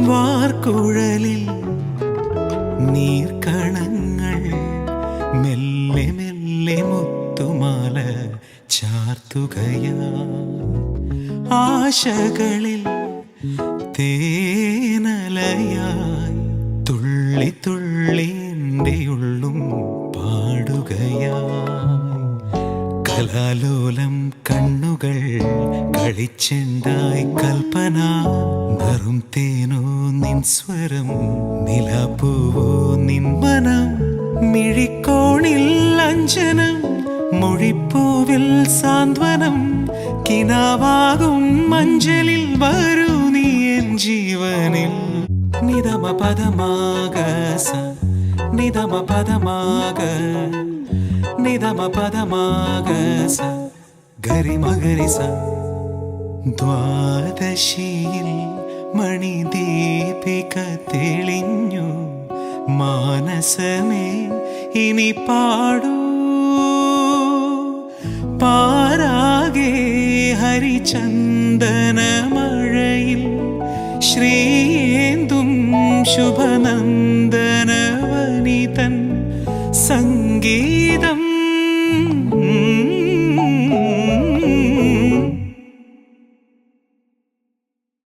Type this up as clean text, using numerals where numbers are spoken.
വാർക്കുഴലിൽ നീർക്കണങ്ങൾ മെല്ലെ മെല്ലെ മുത്തുമാല ചാർത്തുകയാ. ആശകളിൽ തേനലയായി തുള്ളി തുള്ളി എൻ്റെ ഉള്ളും പാടുകയായി. കലാലോലം കണ്ണുകൾ കളിച്ചെണ്ടായി കൽപ്പന. നറും തേനോ നിൻ സ്വരം, നിലാപ്പൂവോ നിൻ മനം. മിഴിക്കോണിൽ അഞ്ജനം, മൊഴിപ്പൂവിൽ സാന്ത്വനം. കിനാവാകും മഞ്ചലിൽ വരൂ നീ എൻ ജീവനിൽ. നിധമ പദമാഗസ നിധമ പദമാഗ നിധമ പദമാഗസ ഗരിമഗരിസ. ദ്വാദശിയിൽ മണിദീപിക തെളിഞ്ഞു. മാനസമേ ഇനി പാടൂ. പാരാകെ ഹരിചന്ദന മഴയിൽ ശ്രീയേന്തും ശുഭനന്ദന വനിതൻ സംഗീത